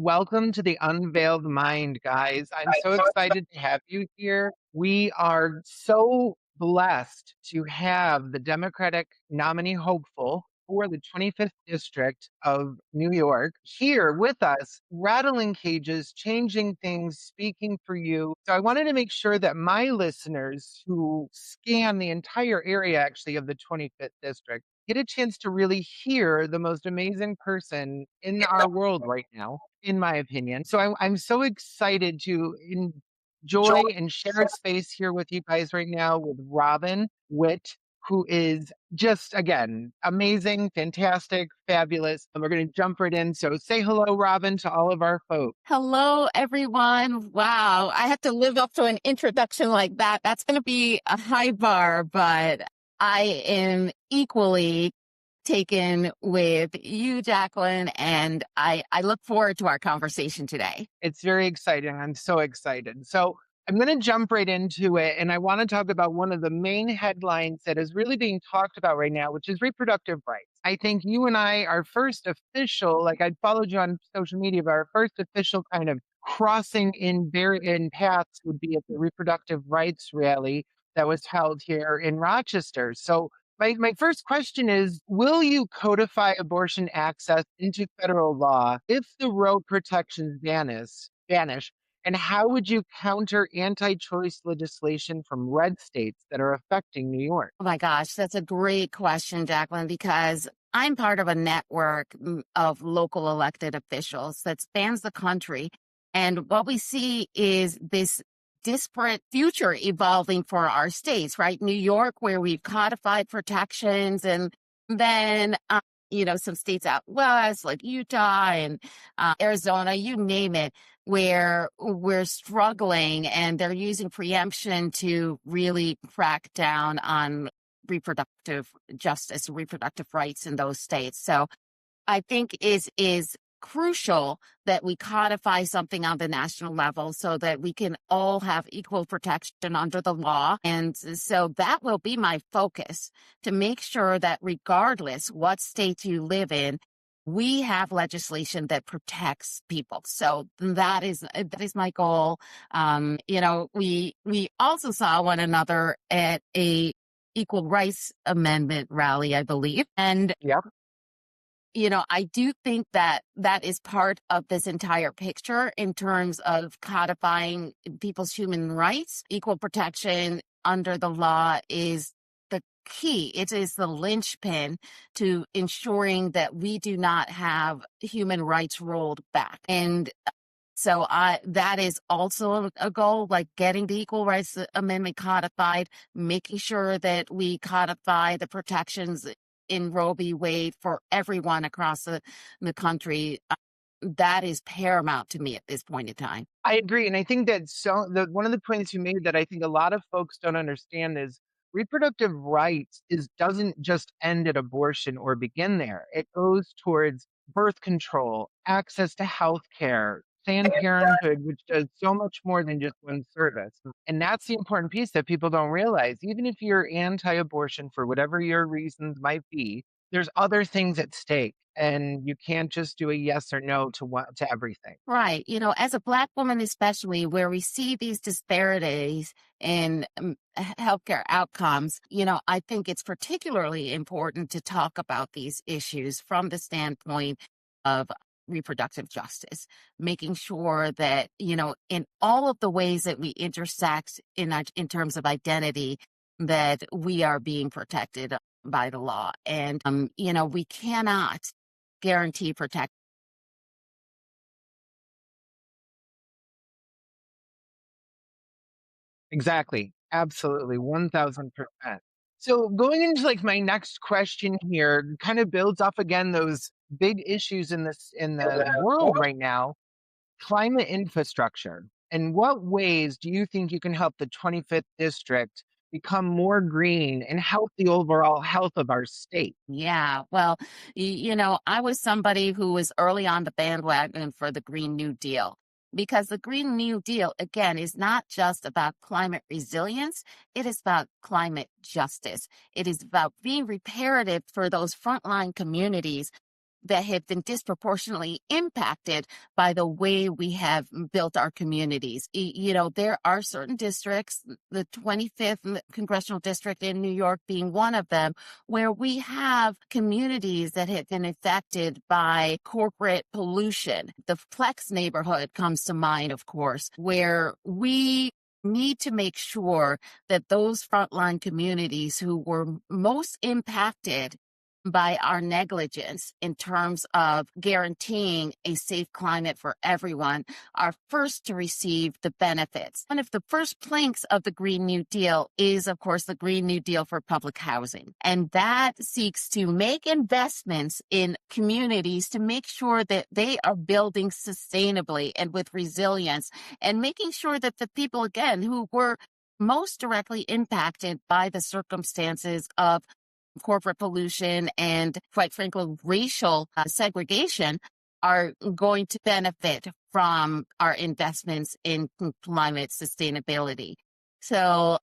Welcome to the Unveiled Mind, guys. I'm so excited to have you here. We are so blessed to have the Democratic nominee hopeful for the 25th District of New York here with us, rattling cages, changing things, speaking for you. So I wanted to make sure that my listeners who scan the entire area actually of the 25th District get a chance to really hear the most amazing person in our world right now, in my opinion. So I'm so excited to enjoy and share space here with you guys right now with Robin Witt, who is just, again, amazing, fantastic, fabulous. And we're going to jump right in. So say hello, Robin, to all of our folks. Hello, everyone. Wow. I have to live up to an introduction like that. That's going to be a high bar, but I am equally taken with you, Jacquelyn, and I look forward to our conversation today. It's very exciting. I'm so excited. So I'm going to jump right into it. And I want to talk about one of the main headlines that is really being talked about right now, which is reproductive rights. I think you and I, our first official, like I'd followed you on social media, but our first official kind of crossing in paths would be at the reproductive rights rally that was held here in Rochester. So my first question is, will you codify abortion access into federal law if the Roe protections vanish? And how would you counter anti-choice legislation from red states that are affecting New York? Oh my gosh, that's a great question, Jacquelyn, because I'm part of a network of local elected officials that spans the country. And what we see is this disparate future evolving for our states, right? New York, where we've codified protections, and then, some states out west, like Utah and Arizona, you name it, where we're struggling and they're using preemption to really crack down on reproductive justice, reproductive rights in those states. So I think is crucial that we codify something on the national level so that we can all have equal protection under the law. And so that will be my focus, to make sure that regardless what state you live in, we have legislation that protects people. So that is my goal. We also saw one another at a equal rights amendment rally, I believe. And Yep. I do think that that is part of this entire picture in terms of codifying people's human rights. Equal protection under the law is the key. It is the linchpin to ensuring that we do not have human rights rolled back. And so that is also a goal, like getting the Equal Rights Amendment codified, making sure that we codify the protections in Roe v. Wade for everyone across the country. That is paramount to me at this point in time. I agree. And I think that one of the points you made that I think a lot of folks don't understand is reproductive rights doesn't just end at abortion or begin there. It goes towards birth control, access to health care, Planned Parenthood, which does so much more than just one service. And that's the important piece that people don't realize. Even if you're anti-abortion for whatever your reasons might be, there's other things at stake. And you can't just do a yes or no to everything. Right. As a Black woman, especially where we see these disparities in healthcare outcomes, I think it's particularly important to talk about these issues from the standpoint of reproductive justice, making sure that, in all of the ways that we intersect in terms of identity, that we are being protected by the law. And, we cannot guarantee protection. Exactly. Absolutely. 1000%. So going into like my next question here kind of builds off again those big issues in the world right now, climate infrastructure. In what ways do you think you can help the 25th district become more green and help the overall health of our state? Yeah, well, I was somebody who was early on the bandwagon for the Green New Deal, because the Green New Deal, again, is not just about climate resilience. It is about climate justice. It is about being reparative for those frontline communities that have been disproportionately impacted by the way we have built our communities. There are certain districts, the 25th congressional district in New York being one of them, where we have communities that have been affected by corporate pollution. The Flex neighborhood comes to mind, of course, where we need to make sure that those frontline communities who were most impacted by our negligence in terms of guaranteeing a safe climate for everyone are first to receive the benefits. One of the first planks of the Green New Deal is, of course, the Green New Deal for public housing. And that seeks to make investments in communities to make sure that they are building sustainably and with resilience, and making sure that the people, again, who were most directly impacted by the circumstances of corporate pollution and, quite frankly, racial segregation are going to benefit from our investments in climate sustainability. So,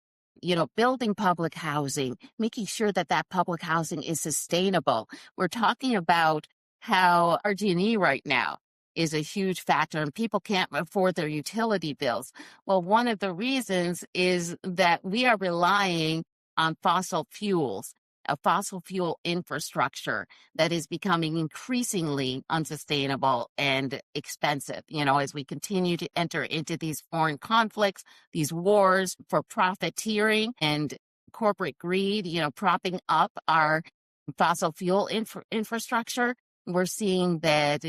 building public housing, making sure that that public housing is sustainable. We're talking about how RG&E right now is a huge factor and people can't afford their utility bills. Well, one of the reasons is that we are relying on fossil fuels, a fossil fuel infrastructure that is becoming increasingly unsustainable and expensive, as we continue to enter into these foreign conflicts, these wars for profiteering and corporate greed, propping up our fossil fuel infrastructure. We're seeing that,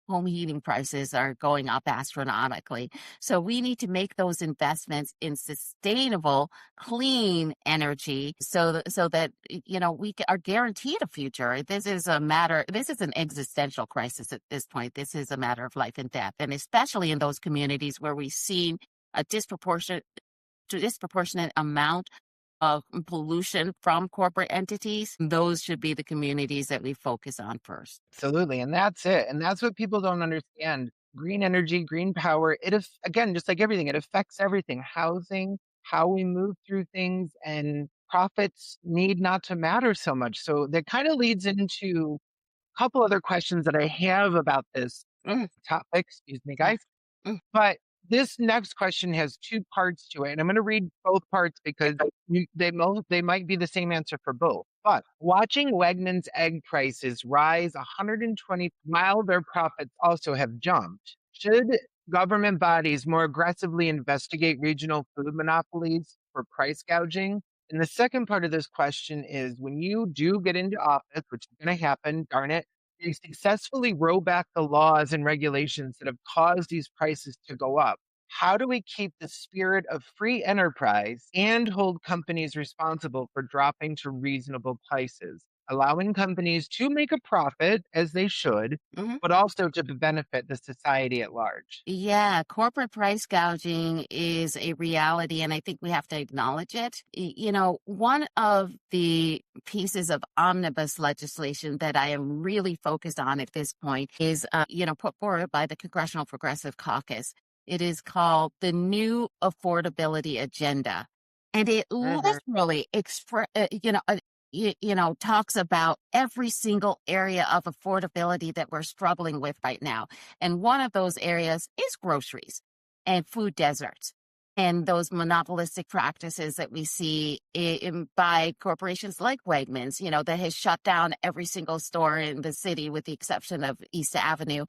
home heating prices are going up astronomically. So we need to make those investments in sustainable, clean energy so that, we are guaranteed a future. This is an existential crisis at this point. This is a matter of life and death. And especially in those communities where we've seen a disproportionate amount of pollution from corporate entities, those should be the communities that we focus on first. Absolutely. And that's it. And that's what people don't understand. Green energy, green power, again, just like everything, it affects everything. Housing, how we move through things, and profits need not to matter so much. So that kind of leads into a couple other questions that I have about this Mm, topic. Excuse me, mm, guys. mm, But this next question has two parts to it, and I'm going to read both parts because they might be the same answer for both. But watching Wegmans egg prices rise 120 while their profits also have jumped, should government bodies more aggressively investigate regional food monopolies for price gouging? And the second part of this question is, when you do get into office, which is going to happen, darn it, they successfully roll back the laws and regulations that have caused these prices to go up. How do we keep the spirit of free enterprise and hold companies responsible for dropping to reasonable prices, allowing companies to make a profit as they should, mhm. but also to benefit the society at large? Yeah, corporate price gouging is a reality, and I think we have to acknowledge it. One of the pieces of omnibus legislation that I am really focused on at this point is, put forward by the Congressional Progressive Caucus. It is called the New Affordability Agenda, and it Mhm. literally talks about every single area of affordability that we're struggling with right now. And one of those areas is groceries and food deserts and those monopolistic practices that we see by corporations like Wegmans, that has shut down every single store in the city with the exception of East Avenue,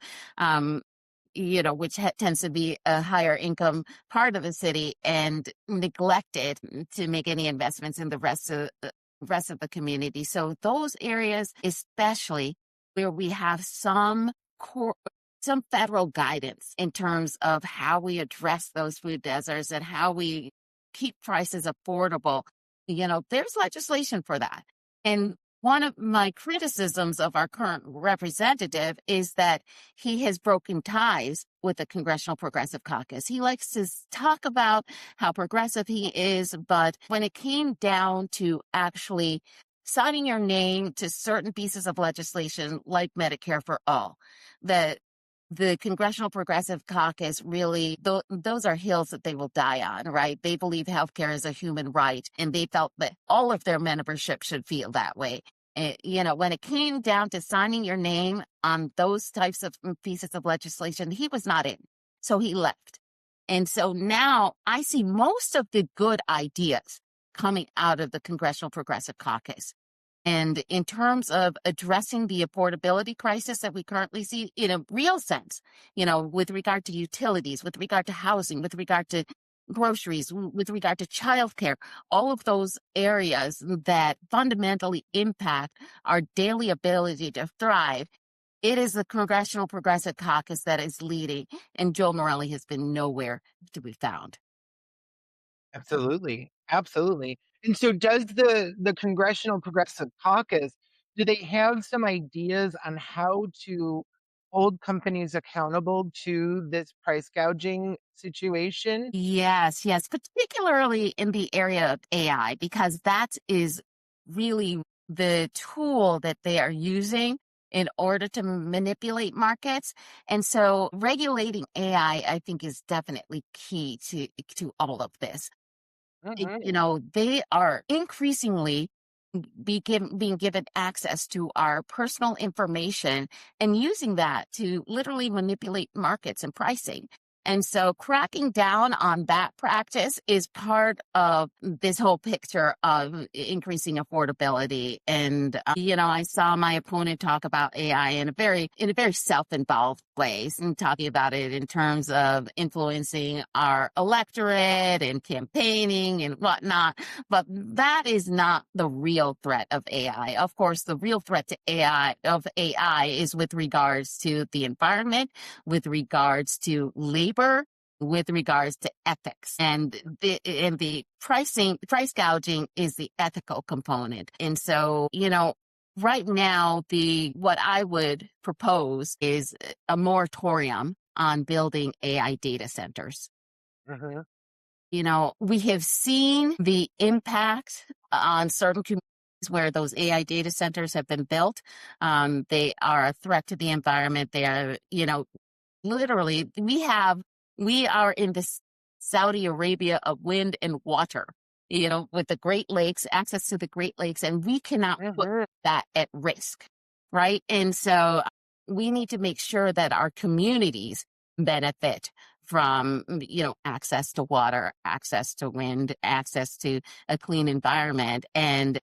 which tends to be a higher income part of the city, and neglected to make any investments in the rest of the community. So those areas, especially where we have some federal guidance in terms of how we address those food deserts and how we keep prices affordable, there's legislation for that. And one of my criticisms of our current representative is that he has broken ties with the Congressional Progressive Caucus. He likes to talk about how progressive he is, but when it came down to actually signing your name to certain pieces of legislation like Medicare for All, that the Congressional Progressive Caucus really, those are hills that they will die on, right? They believe healthcare is a human right, and they felt that all of their membership should feel that way. When it came down to signing your name on those types of pieces of legislation, he was not in. So he left. And so now I see most of the good ideas coming out of the Congressional Progressive Caucus. And in terms of addressing the affordability crisis that we currently see in a real sense, with regard to utilities, with regard to housing, with regard to groceries, with regard to childcare, all of those areas that fundamentally impact our daily ability to thrive. It is the Congressional Progressive Caucus that is leading, and Joe Morelli has been nowhere to be found. Absolutely, absolutely. And so does the Congressional Progressive Caucus, do they have some ideas on how to hold companies accountable to this price gouging situation? Yes, yes, particularly in the area of AI, because that is really the tool that they are using in order to manipulate markets. And so regulating I think, is definitely key to all of this. Mhm. They are increasingly being given access to our personal information and using that to literally manipulate markets and pricing. And so cracking down on that practice is part of this whole picture of increasing affordability. And I saw my opponent talk about AI in a very self-involved way, and talking about it in terms of influencing our electorate and campaigning and whatnot. But that is not the real threat of AI. Of course, the real threat to AI is with regards to the environment, with regards to labor, with regards to ethics. And the price gouging is the ethical component. And so, right now, the what I would propose is a moratorium on building AI data centers. Mhm. We have seen the impact on certain communities where those AI data centers have been built. They are a threat to the environment. They are, literally, we are in this Saudi Arabia of wind and water, with the Great Lakes, access to the Great Lakes, and we cannot put Mhm. that at risk, right? And so we need to make sure that our communities benefit from, access to water, access to wind, access to a clean environment. And,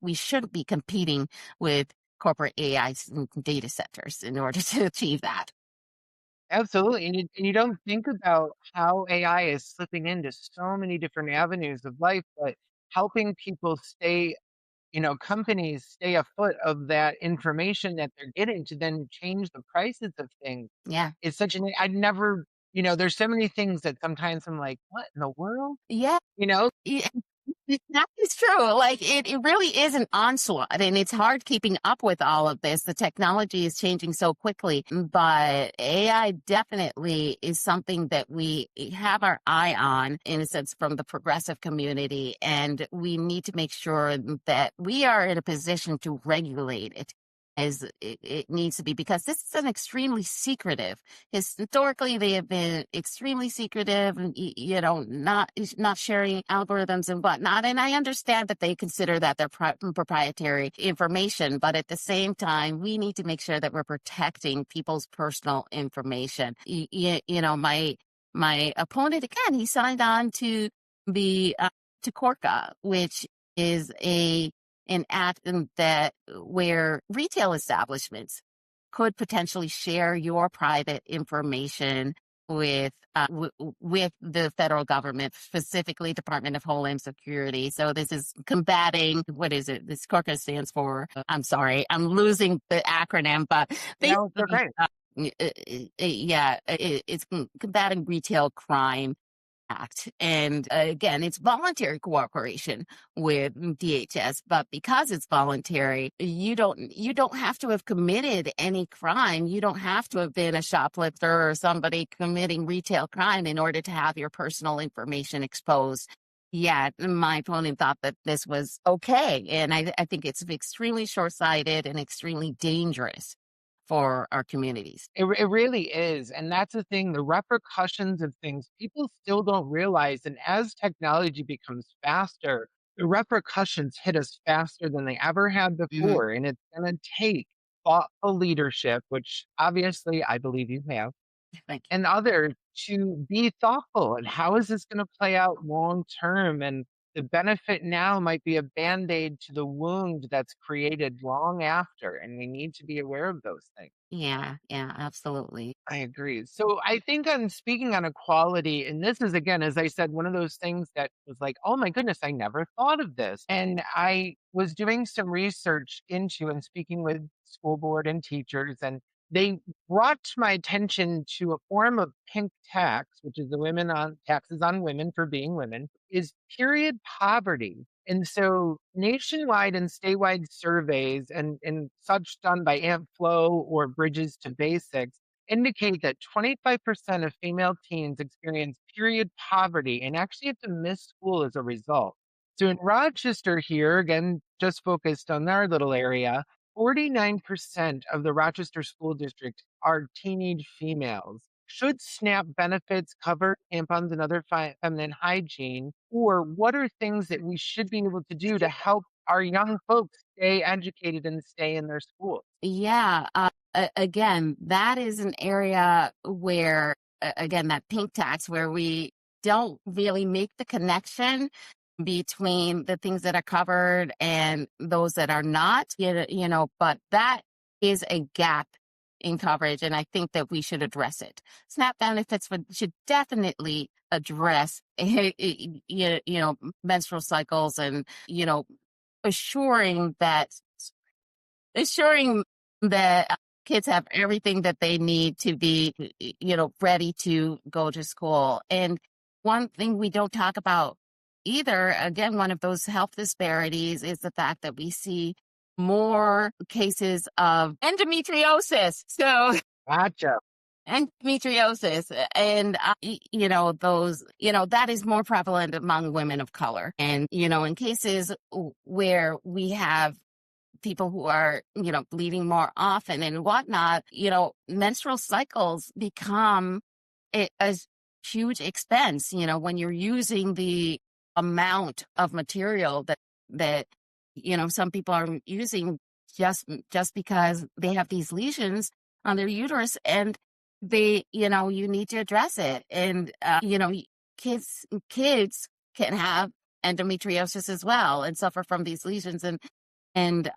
we shouldn't be competing with corporate AI data centers in order to achieve that. Absolutely, and you don't think about how AI is slipping into so many different avenues of life, but helping people stay, companies stay afoot of that information that they're getting to then change the prices of things. Yeah. It's such an I'd never, there's so many things that sometimes I'm like, "What in the world?" Yeah. You know? Yeah, that is true. Like it really is an onslaught, and it's hard keeping up with all of this. The technology is changing so quickly, but AI definitely is something that we have our eye on, in a sense, from the progressive community, and we need to make sure that we are in a position to regulate it as it needs to be, because this is an extremely secretive. Historically, they have been extremely secretive, and not sharing algorithms and whatnot. And I understand that they consider that their proprietary information, but at the same time, we need to make sure that we're protecting people's personal information. My opponent, again, he signed on to the to Corca, which is an act that where retail establishments could potentially share your private information with the federal government, specifically Department of Homeland Security. So this is combating, what is it? This CORCA stands for. I'm sorry, I'm losing the acronym, but No, it's basically, okay. yeah, it's combating retail crime act. And again, it's voluntary cooperation with DHS, but because it's voluntary, you don't have to have committed any crime. You don't have to have been a shoplifter or somebody committing retail crime in order to have your personal information exposed. Yet my opponent thought that this was okay. And I think it's extremely short-sighted and extremely dangerous for our communities. It really is, and that's the thing, the repercussions of things people still don't realize, and as technology becomes faster, the repercussions hit us faster than they ever had Mhm. before. And it's going to take thoughtful leadership, which obviously I believe you have, Thank you. and others to be thoughtful. And how is this going to play out long term? And the benefit now might be a band aid to the wound that's created long after. And we need to be aware of those things. Yeah, yeah, absolutely. I agree. So I think I'm speaking on equality, and this is again, as I said, one of those things that was like, oh my goodness, I never thought of this. And I was doing some research into and speaking with school board and teachers, and they brought to my attention to a form of pink tax, which is the women on taxes on women for being women, is period poverty. And so nationwide and statewide surveys and such done by AmpFlow or Bridges to Basics indicate that 25% of female teens experience period poverty and actually have to miss school as a result. So in Rochester, here, again, just focused on our little area, 49% of the Rochester School District are teenage females. Should SNAP benefits cover tampons and other feminine hygiene? Or what are things that we should be able to do to help our young folks stay educated and stay in their schools? Yeah. Again, that is an area where, again, that pink tax, where we don't really make the connection between the things that are covered and those that are not, but that is a gap in coverage. And I think that we should address it. SNAP benefits should definitely address, menstrual cycles and, assuring that ensuring that kids have everything that they need to be, ready to go to school. And one thing we don't talk about either, again, one of those health disparities is the fact that we see more cases of endometriosis. So Gotcha. endometriosis and those, that is more prevalent among women of color. And, in cases where we have people who are, bleeding more often and whatnot, menstrual cycles become a huge expense, when you're using the amount of material that, some people are using just because they have these lesions on their uterus and you need to address it. And, kids can have endometriosis as well and suffer from these lesions. And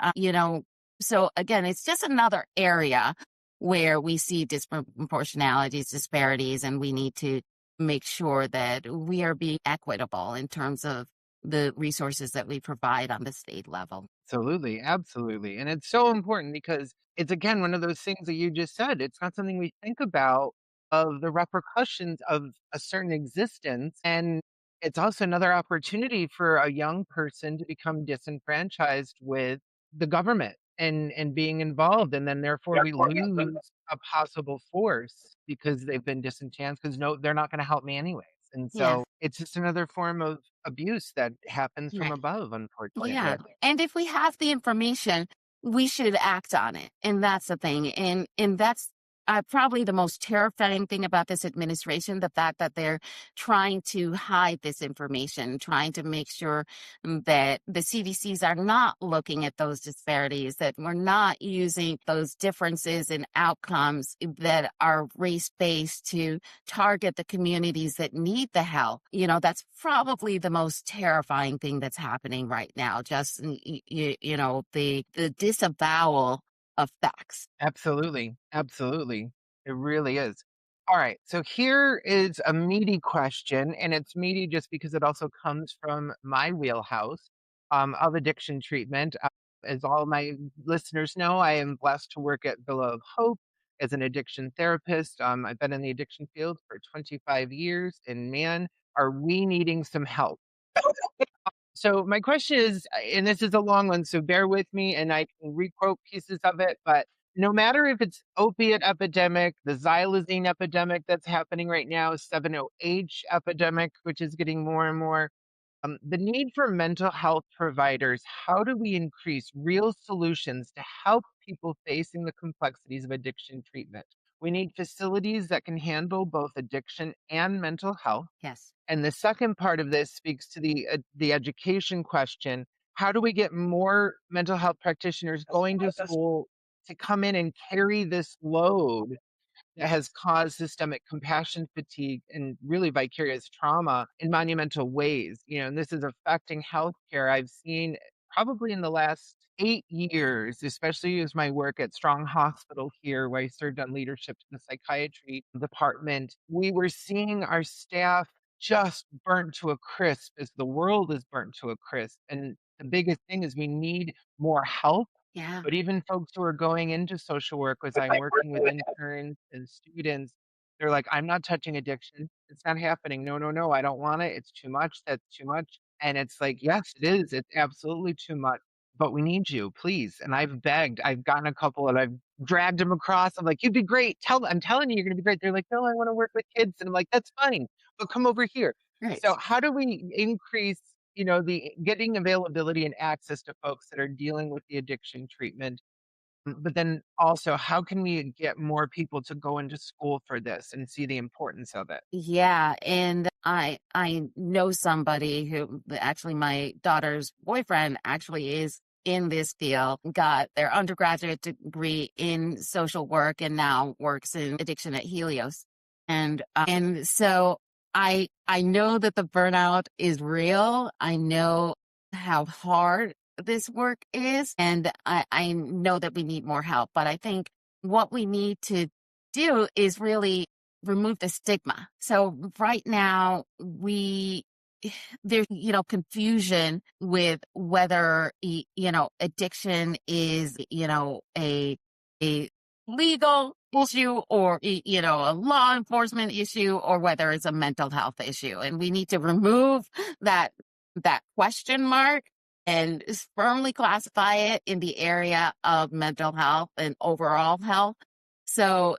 so again, it's just another area where we see disproportionalities, disparities, and we need to make sure that we are being equitable in terms of the resources that we provide on the state level. Absolutely, absolutely. And it's so important because it's again one of those things that you just said. It's not something we think about of the repercussions of a certain existence. And it's also another opportunity for a young person to become disenfranchised with the government and being involved. And then therefore we lose a possible force because they've been disenchanted because no, they're not going to help me anyways. And Yeah. so it's just another form of abuse that happens from Right. above, unfortunately. Yeah. And if we have the information, we should act on it. And that's the thing. And that's probably the most terrifying thing about this administration, the fact that they're trying to hide this information, trying to make sure that the CDCs are not looking at those disparities, that we're not using those differences in outcomes that are race based to target the communities that need the help. That's probably the most terrifying thing that's happening right now. Just, the disavowal of facts. Absolutely, absolutely. It really is. All right, so here is a meaty question, and it's meaty just because it also comes from my wheelhouse of addiction treatment. As all my listeners know, I am blessed to work at Villa of Hope as an addiction therapist. I've been in the addiction field for 25 years, and man, are we needing some help. So my question is, and this is a long one, so bear with me, and I can requote pieces of it. But no matter if it's opiate epidemic, the xylazine epidemic that's happening right now, 7-H epidemic, which is getting more and more, the need for mental health providers. How do we increase real solutions to help people facing the complexities of addiction treatment? We need facilities that can handle both addiction and mental health. Yes. And the second part of this speaks to the education question. How do we get more mental health practitioners going to school to come in and carry this load that has caused systemic compassion fatigue and really vicarious trauma in monumental ways? And this is affecting healthcare. I've seen probably in the last 8 years, especially as my work at Strong Hospital here, where I served on leadership in the psychiatry department, we were seeing our staff just burnt to a crisp as the world is burnt to a crisp. And the biggest thing is we need more help, Yeah. but even folks who are going into social work, as I'm working with interns and students, they're like, I'm not touching addiction. It's not happening. No, no, no. I don't want it. It's too much. That's too much. And it's like, yes, it is. It's absolutely too much. But we need you, please. And I've begged. I've gotten a couple and I've dragged them across. I'm like, you'd be great. I'm telling you, you're gonna be great. They're like, no, I want to work with kids. And I'm like, that's fine. But come over here. Right. So how do we increase the getting availability and access to folks that are dealing with the addiction treatment? But then also, how can we get more people to go into school for this and see the importance of it? Yeah, and I know somebody who actually my daughter's boyfriend actually is in this field, got their undergraduate degree in social work and now works in addiction at Helios. And so I know that the burnout is real. I know how hard this work is, and I know that we need more help. But I think what we need to do is really remove the stigma. So right now there's confusion with whether addiction is a legal issue or a law enforcement issue or whether it's a mental health issue, and we need to remove that question mark and firmly classify it in the area of mental health and overall health. So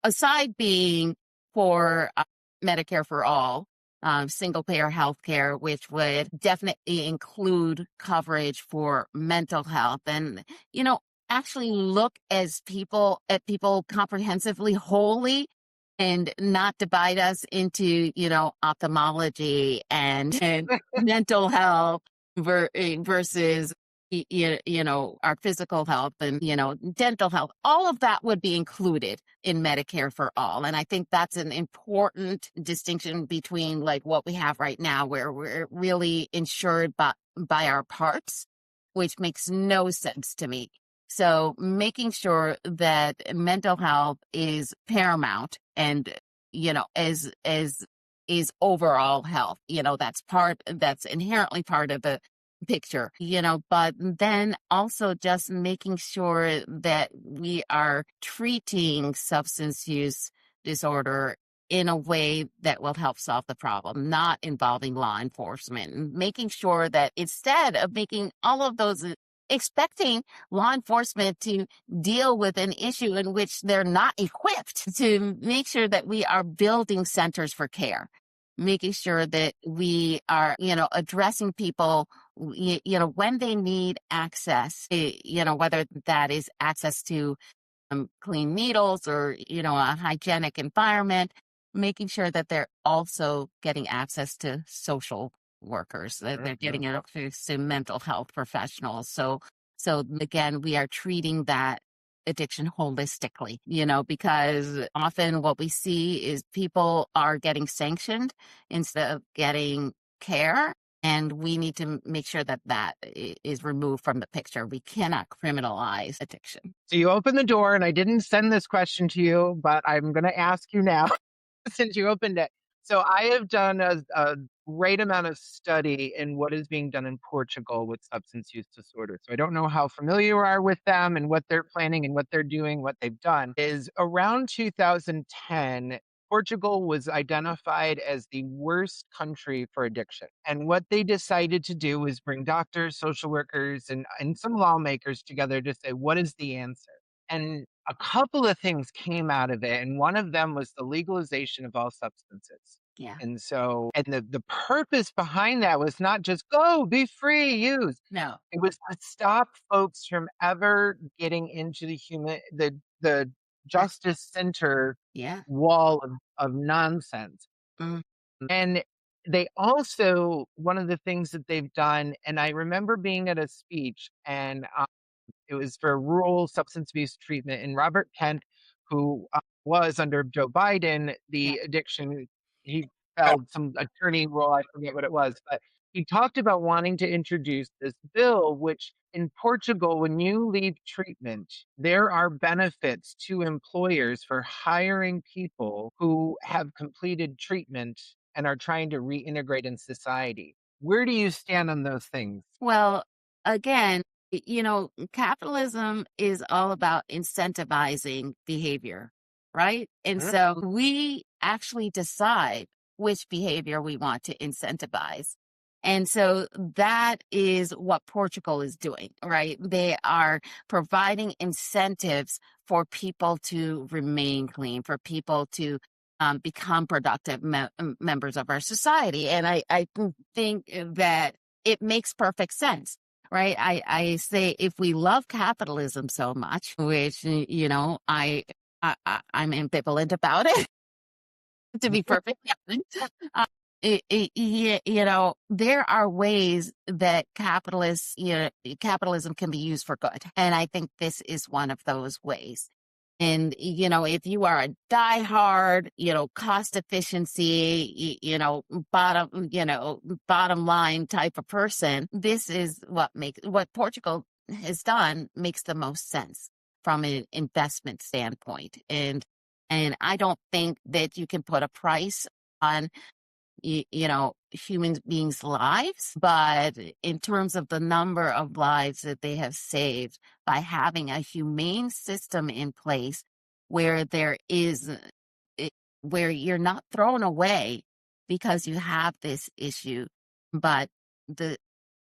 aside being for Medicare for all, single payer healthcare, which would definitely include coverage for mental health, and actually look at people comprehensively, wholly, and not divide us into ophthalmology and mental health versus our physical health and, dental health. All of that would be included in Medicare for all. And I think that's an important distinction between like what we have right now, where we're really insured by our parts, which makes no sense to me. So making sure that mental health is paramount and, as is overall health, that's inherently part of the picture, but then also just making sure that we are treating substance use disorder in a way that will help solve the problem, not involving law enforcement, and making sure that instead of making all of those expecting law enforcement to deal with an issue in which they're not equipped, to make sure that we are building centers for care, making sure that we are, addressing people, when they need access, whether that is access to clean needles or, a hygienic environment, making sure that they're also getting access to social workers, that they're Mhm. getting access to mental health professionals. So again, we are treating that addiction holistically, because often what we see is people are getting sanctioned instead of getting care. And we need to make sure that is removed from the picture. We cannot criminalize addiction. So you opened the door, and I didn't send this question to you, but I'm going to ask you now since you opened it. So I have done a great amount of study in what is being done in Portugal with substance use disorder. So I don't know how familiar you are with them and what they're planning and what they're doing. What they've done is around 2010, Portugal was identified as the worst country for addiction. And what they decided to do was bring doctors, social workers, and some lawmakers together to say, what is the answer? And a couple of things came out of it, and one of them was the legalization of all substances. Yeah. And the purpose behind that was not just go, be free, use. No. It was to stop folks from ever getting into the justice center Yeah. wall of nonsense. Mm. And they also, one of the things that they've done, and I remember being at a speech, and it was for rural substance abuse treatment. And Robert Kent, who was under Joe Biden, Yeah. the addiction, he held some attorney role. I forget what it was, but he talked about wanting to introduce this bill, which in Portugal, when you leave treatment, there are benefits to employers for hiring people who have completed treatment and are trying to reintegrate in society. Where do you stand on those things? Well, again, capitalism is all about incentivizing behavior, right? And Mhm. so we actually decide which behavior we want to incentivize. And so that is what Portugal is doing, right? They are providing incentives for people to remain clean, for people to become productive members of our society. And I think that it makes perfect sense, right? I say if we love capitalism so much, which I'm ambivalent about it, to be perfectly honest. There are ways that capitalism can be used for good, and I think this is one of those ways. And if you are a diehard, cost efficiency, bottom line type of person, this is what Portugal has done makes the most sense from an investment standpoint. And I don't think that you can put a price on human beings' lives, but in terms of the number of lives that they have saved by having a humane system in place where where you're not thrown away because you have this issue, but the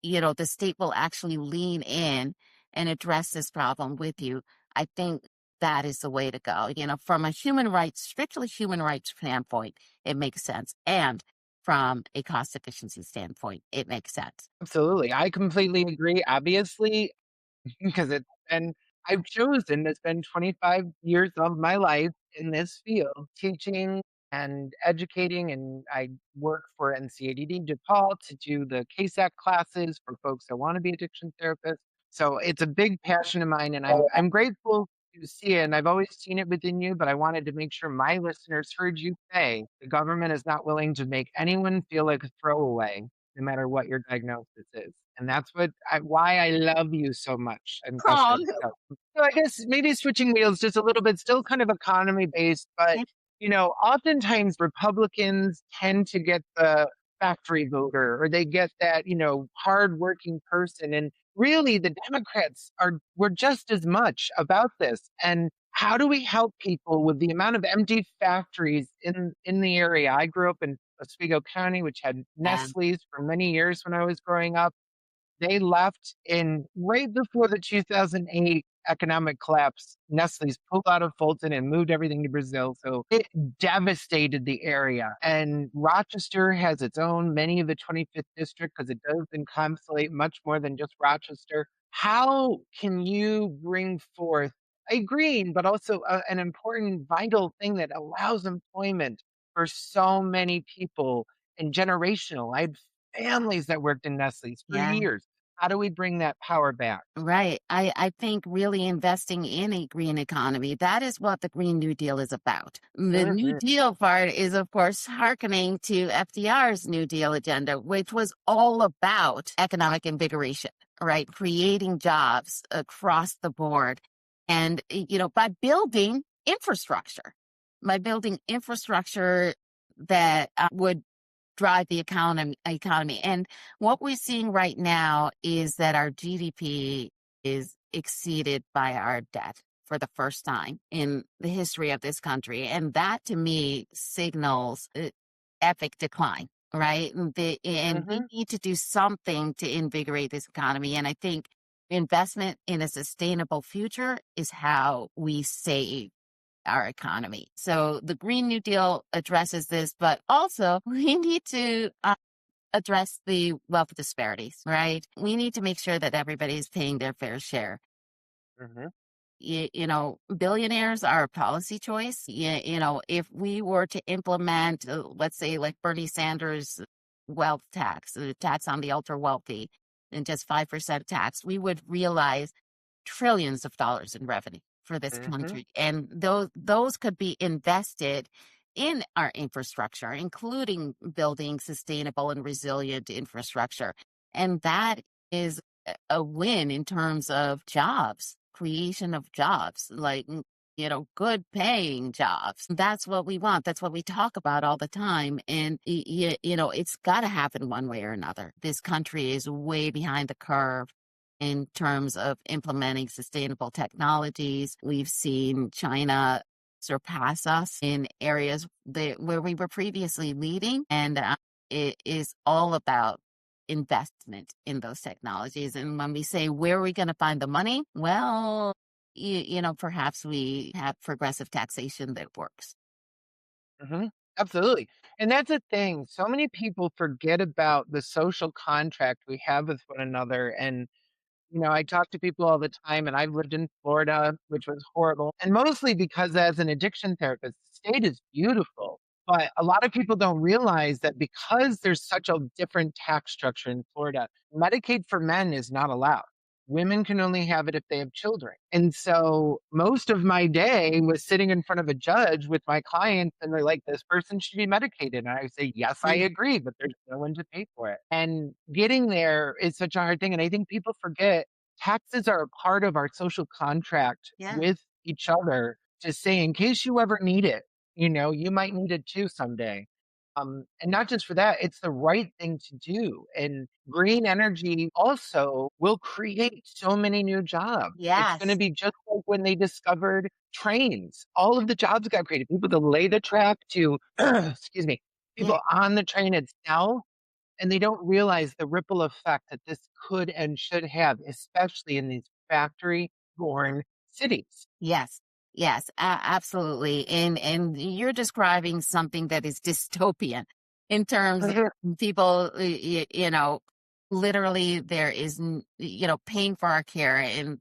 the state will actually lean in and address this problem with you. I think that is the way to go. From a strictly human rights standpoint, it makes sense. And from a cost efficiency standpoint, it makes sense. Absolutely. I completely agree. Obviously, because I've chosen to spend 25 years of my life in this field teaching and educating, and I work for NCADD DePaul to do the CASAC classes for folks that want to be addiction therapists. So it's a big passion of mine, and I'm grateful to see it. And I've always seen it within you, but I wanted to make sure my listeners heard you say the government is not willing to make anyone feel like a throwaway, no matter what your diagnosis is. And that's why I love you so much and Oh, Gusher. So I guess maybe switching wheels just a little bit, still kind of economy based, but oftentimes Republicans tend to get the factory voter or they get that, hardworking person. And really the Democrats were just as much about this. And how do we help people with the amount of empty factories in the area? I grew up in Oswego County, which had yeah, Nestle's for many years when I was growing up. They left in right before the 2008 economic collapse. Nestle's pulled out of Fulton and moved everything to Brazil. So it devastated the area. And Rochester has its own, many of the 25th district, because it does encapsulate much more than just Rochester. How can you bring forth a green, but also an important, vital thing that allows employment for so many people and generational? I had families that worked in Nestle's for yeah. years. How do we bring that power back? Right. I think really investing in a green economy, that is what the Green New Deal is about. The New Mhm, Deal part is, of course, hearkening to FDR's New Deal agenda, which was all about economic invigoration, right? Creating jobs across the board. And, by building infrastructure that would drive the economy. And what we're seeing right now is that our GDP is exceeded by our debt for the first time in the history of this country. And that to me signals epic decline, right? And we mhm. need to do something to invigorate this economy. And I think investment in a sustainable future is how we save our economy. So the Green New Deal addresses this, but also we need to address the wealth disparities, right? We need to make sure that everybody is paying their fair share. Mhm. billionaires are a policy choice. If we were to implement, let's say, like Bernie Sanders' wealth tax, the tax on the ultra wealthy, and just 5% tax, we would realize trillions of dollars in revenue for this Mhm. country. And those could be invested in our infrastructure, including building sustainable and resilient infrastructure. And that is a win in terms of jobs, creation of jobs, like, good paying jobs. That's what we want. That's what we talk about all the time. And, it's got to happen one way or another. This country is way behind the curve in terms of implementing sustainable technologies. We've seen China surpass us in areas where we were previously leading, and it is all about investment in those technologies. And when we say, where are we going to find the money? Well, perhaps we have progressive taxation that works. Mhm. Absolutely. And that's the thing. So many people forget about the social contract we have with one another. And I talk to people all the time, and I've lived in Florida, which was horrible, and mostly because as an addiction therapist, the state is beautiful. But a lot of people don't realize that because there's such a different tax structure in Florida, Medicaid for men is not allowed. Women can only have it if they have children. And so most of my day was sitting in front of a judge with my clients, and they're like, this person should be medicated. And I say, yes, I Mm, agree, but there's no one to pay for it. And getting there is such a hard thing. And I think people forget taxes are a part of our social contract yeah. with each other to say, in case you ever need it, you might need it too someday. And not just for that, it's the right thing to do. And green energy also will create so many new jobs. It's going to Yes. be just like when they discovered trains. All of the jobs got created. People to lay the track to, excuse me, Yeah. people on the train itself, and they don't realize the ripple effect that this could and should have, especially in these factory-born cities. Yes. Yes, absolutely. And you're describing something that is dystopian in terms of Mhm, people, literally there is, paying for our care. And,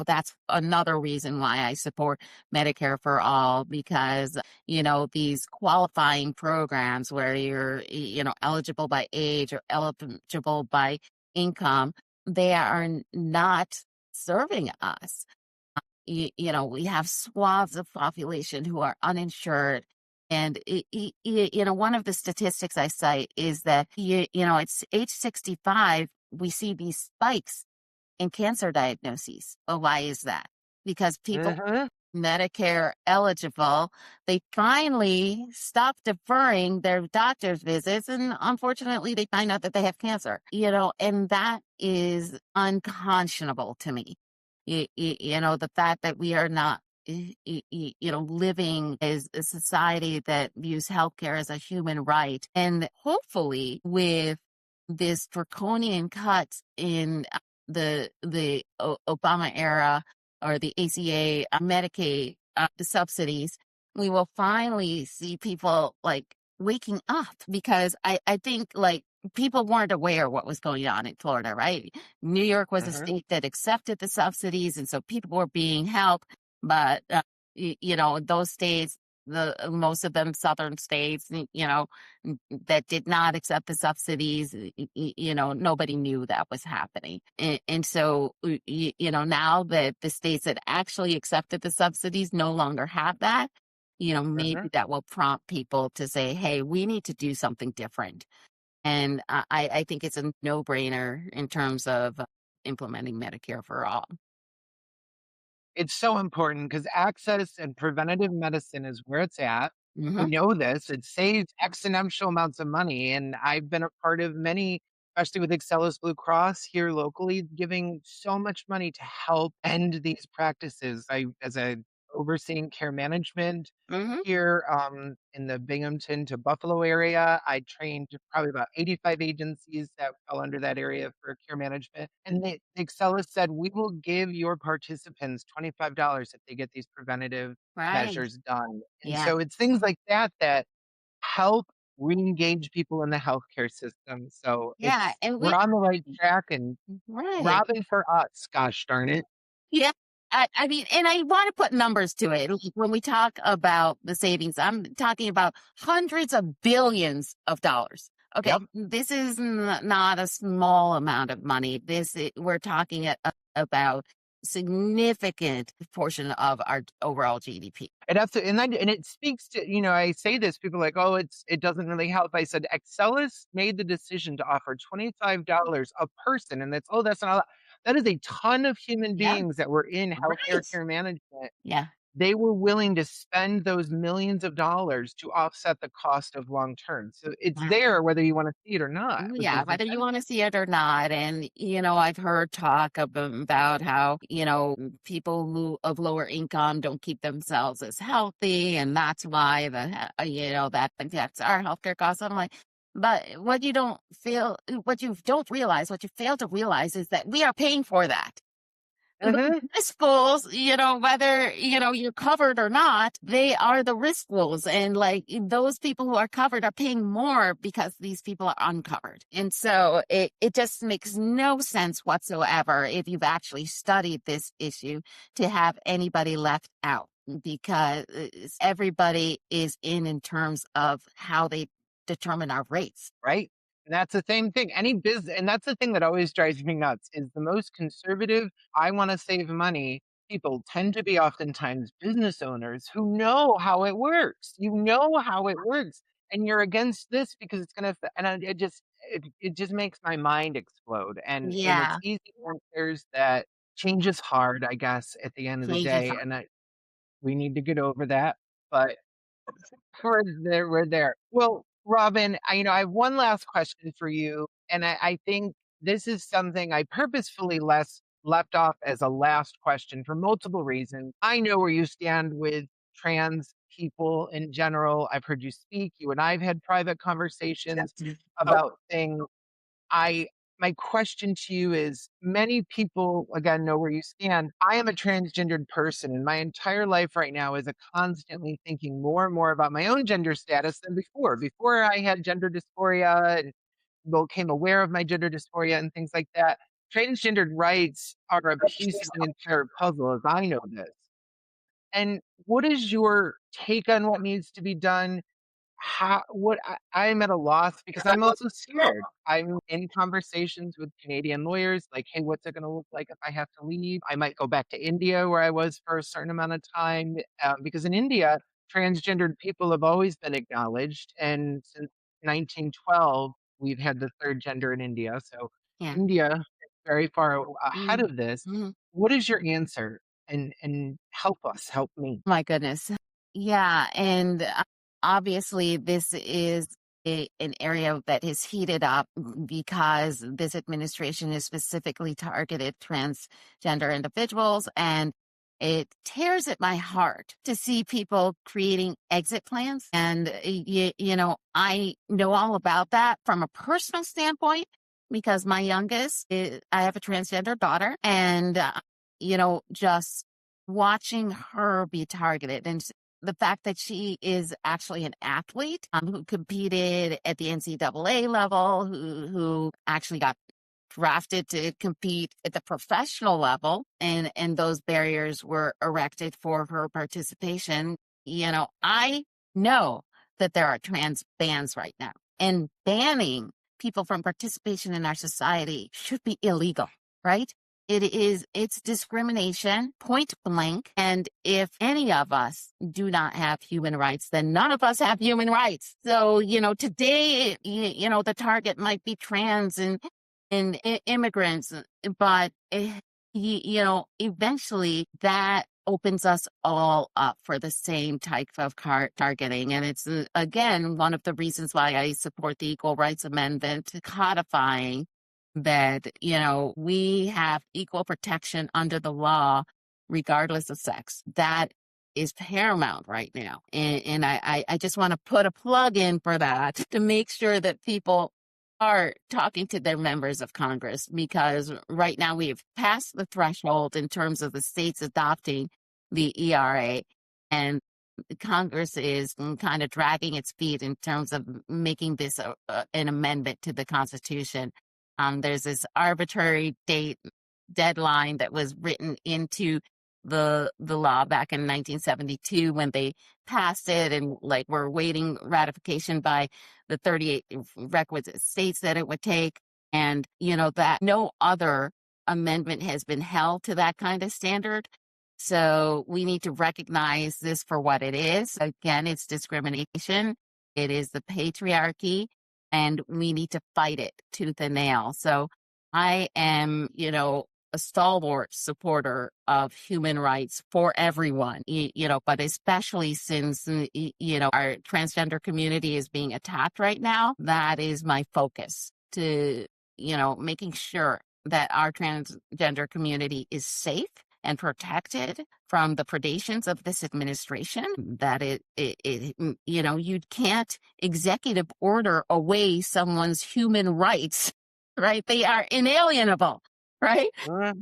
that's another reason why I support Medicare for all, because, these qualifying programs where you're, eligible by age or eligible by income, they are not serving us. We have swaths of population who are uninsured. And, one of the statistics I cite is that, it's age 65, we see these spikes in cancer diagnoses. Well, why is that? Because people mhm, Medicare eligible, they finally stop deferring their doctor's visits, and unfortunately, they find out that they have cancer. And that is unconscionable to me. The fact that we are not, living as a society that views healthcare as a human right, and hopefully with this draconian cuts in the Obama era or the ACA, Medicaid, the subsidies, we will finally see people like waking up, because I think like people weren't aware what was going on in Florida, right? New York was a mhm, state that accepted the subsidies, and so people were being helped. But those states, the most of them southern states, that did not accept the subsidies, nobody knew that was happening. And so, now that the states that actually accepted the subsidies no longer have that, mhm. maybe that will prompt people to say, hey, we need to do something different. And I think it's a no brainer in terms of implementing Medicare for all. It's so important because access and preventative medicine is where it's at. Hmm. We know this. It saves exponential amounts of money, and I've been a part of many, especially with Excellus Blue Cross here locally, giving so much money to help end these practices. As a overseeing care management Hmm. here in the Binghamton to Buffalo area, I trained probably about 85 agencies that fell under that area for care management. And the Excellus said, we will give your participants $25 if they get these preventative Right. measures done. And Yeah. so it's things like that that help re-engage people in the healthcare system. So Yeah. And we're on the right track, and right. Robin for us, gosh darn it. Yeah. I mean, and I want to put numbers to it. Like, when we talk about the savings, I'm talking about hundreds of billions of dollars. Okay, Yep. this is not a small amount of money. We're talking about significant portion of our overall GDP. And that's and it speaks to, I say this, people are like, oh, it doesn't really help. I said Excellus made the decision to offer $25 a person, and that's not a lot. That is a ton of human Yeah, beings that were in healthcare right. care management. Yeah. They were willing to spend those millions of dollars to offset the cost of long term. So it's there whether you want to see it or not, which Yeah, is the whether you benefit. want to see it or not. And, I've heard talk about how, people who of lower income don't keep themselves as healthy. And that's why that affects our healthcare costs. I'm like, but what you don't realize, what you fail to realize is that we are paying for that. The Hmm. risk pools, whether, you're covered or not, they are the risk pools. And like those people who are covered are paying more because these people are uncovered. And so it just makes no sense whatsoever if you've actually studied this issue to have anybody left out because everybody is in terms of how they determine our rates. Right? And that's the same thing. Any business, and that's the thing that always drives me nuts is the most conservative, I want to save money. People tend to be oftentimes business owners who know how it works. You know how it works, and you're against this because it's going to. And it just makes my mind explode. And it's Yeah, easy answers that change is hard, I guess, at the end of the changes. day, and we need to get over that. But we're there. Well, Robin, I have one last question for you, and I think this is something I purposefully left off as a last question for multiple reasons. I know where you stand with trans people in general. I've heard you speak. You and I've had private conversations about things. I My question to you is many people again know where you stand. I am a transgendered person and my entire life right now is a constantly thinking more and more about my own gender status than before. Before I had gender dysphoria and became aware of my gender dysphoria and things like that. Transgendered rights are a piece of the entire puzzle as I know this. And what is your take on what needs to be done? I'm at a loss because I'm also scared. I'm in conversations with Canadian lawyers, like, hey, what's it going to look like if I have to leave? I might go back to India where I was for a certain amount of time because in India, transgendered people have always been acknowledged, and since 1912, we've had the third gender in India. So Yeah. India is very far ahead Mhm. of this. Mhm. What is your answer? And help us, help me. My goodness. Yeah, and obviously this is an area that is heated up because this administration is specifically targeted transgender individuals, and it tears at my heart to see people creating exit plans. And I know all about that from a personal standpoint because my youngest, I have a transgender daughter, and just watching her be targeted and the fact that she is actually an athlete who competed at the NCAA level, who actually got drafted to compete at the professional level, and those barriers were erected for her participation. I know that there are trans bans right now, and banning people from participation in our society should be illegal, right? It's discrimination, point blank. And if any of us do not have human rights, then none of us have human rights. So, today, the target might be trans and immigrants, but, eventually that opens us all up for the same type of targeting. And it's, again, one of the reasons why I support the Equal Rights Amendment codifying that, we have equal protection under the law, regardless of sex. That is paramount right now. And I just want to put a plug in for that to make sure that people are talking to their members of Congress, because right now we've passed the threshold in terms of the states adopting the ERA, and Congress is kind of dragging its feet in terms of making this an amendment to the Constitution. There's this arbitrary deadline that was written into the law back in 1972 when they passed it, and like we're waiting ratification by the 38 requisite states that it would take. And, that no other amendment has been held to that kind of standard. So we need to recognize this for what it is. Again, it's discrimination. It is the patriarchy, and we need to fight it tooth and nail. So I am, a stalwart supporter of human rights for everyone, but especially since, our transgender community is being attacked right now, that is my focus to, making sure that our transgender community is safe and protected from the predations of this administration. That you can't executive order away someone's human rights, right? They are inalienable, right?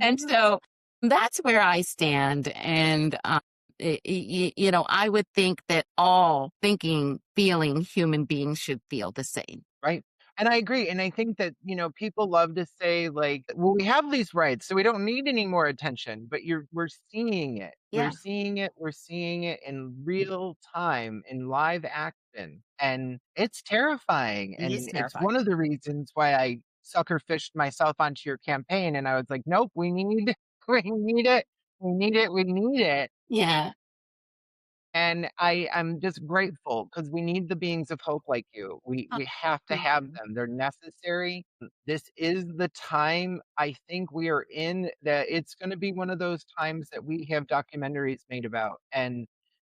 And Mhm. so that's where I stand. And, I would think that all thinking, feeling human beings should feel the same. Right. And I agree. And I think that, people love to say, like, well, we have these rights, so we don't need any more attention. But we're seeing it. We're Yeah, seeing it. We're seeing it in real time, in live action. And it's terrifying. it is And it's terrifying. one of the reasons why I sucker fished myself onto your campaign. And I was like, nope, we need we need it. We need it. We need it. Yeah. And I'm just grateful because we need the beings of hope like you. Oh, We have to thank have you. them. They're necessary. This is the time I think we are in that it's gonna be one of those times that we have documentaries made about and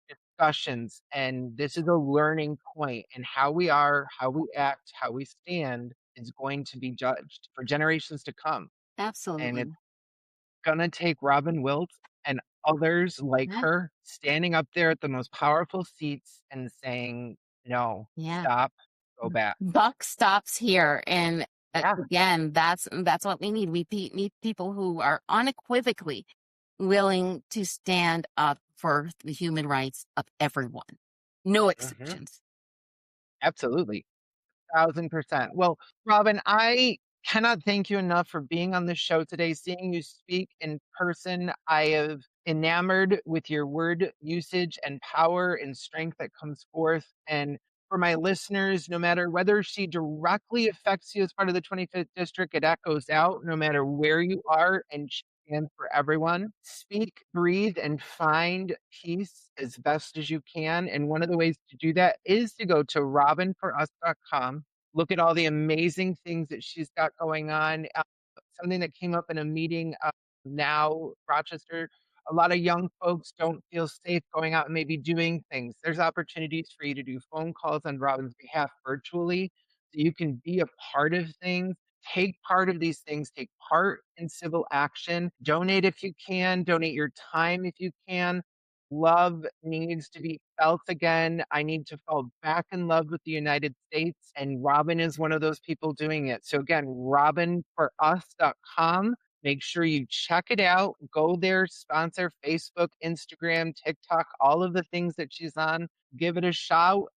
discussions, and this is a learning point, and how we are, how we act, how we stand is going to be judged for generations to come. And Absolutely. gonna take Robin Wilt and others like Yeah. her standing up there at the most powerful seats and saying, "No, Yeah. stop, go back." Buck stops here. And Yeah, again, that's what we need. We need people who are unequivocally willing to stand up for the human rights of everyone. No mhm, exceptions. absolutely. 1,000%. Well, Robin, I cannot thank you enough for being on the show today, seeing you speak in person. I have enamored with your word usage and power and strength that comes forth. And for my listeners, no matter whether she directly affects you as part of the 25th district, it echoes out no matter where you are, and she stands for everyone. Speak, breathe, and find peace as best as you can. And one of the ways to do that is to go to robinforus.com. Look at all the amazing things that she's got going on. Something that came up in a meeting now, Rochester. A lot of young folks don't feel safe going out and maybe doing things. There's opportunities for you to do phone calls on Robin's behalf virtually, so you can be a part of things. Take part of these things, take part in civil action, donate if you can, donate your time if you can. Love needs to be felt again. I need to fall back in love with the United States, and Robin is one of those people doing it. So again, robinforus.com. Make sure you check it out. Go there, sponsor Facebook, Instagram, TikTok, all of the things that she's on. Give it a shout.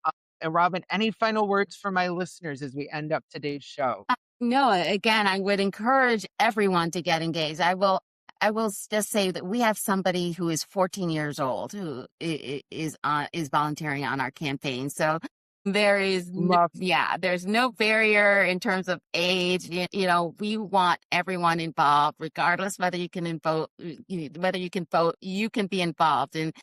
And Robin, any final words for my listeners as we end up today's show? No, again, I would encourage everyone to get engaged. Just say that we have somebody who is 14 years old who is volunteering on our campaign. So Love. there's no barrier in terms of age. We want everyone involved, regardless whether you can vote, whether you can vote, you can be involved. And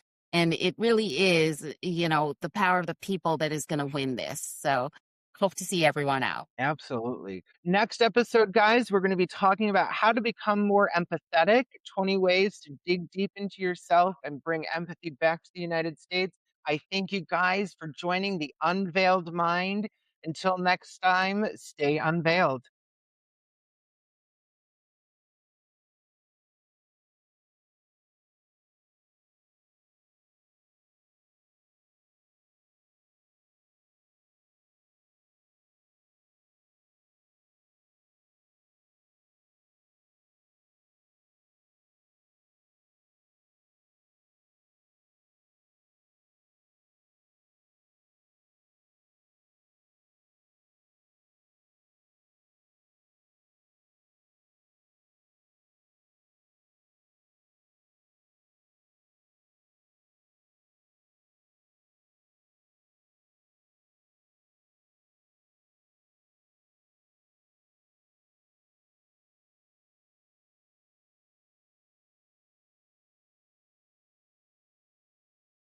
it really is, the power of the people that is going to win this. So hope to see everyone out. Absolutely. Next episode, guys, we're going to be talking about how to become more empathetic, 20 ways to dig deep into yourself and bring empathy back to the United States. I thank you guys for joining the Unveiled Mind. Until next time, stay unveiled.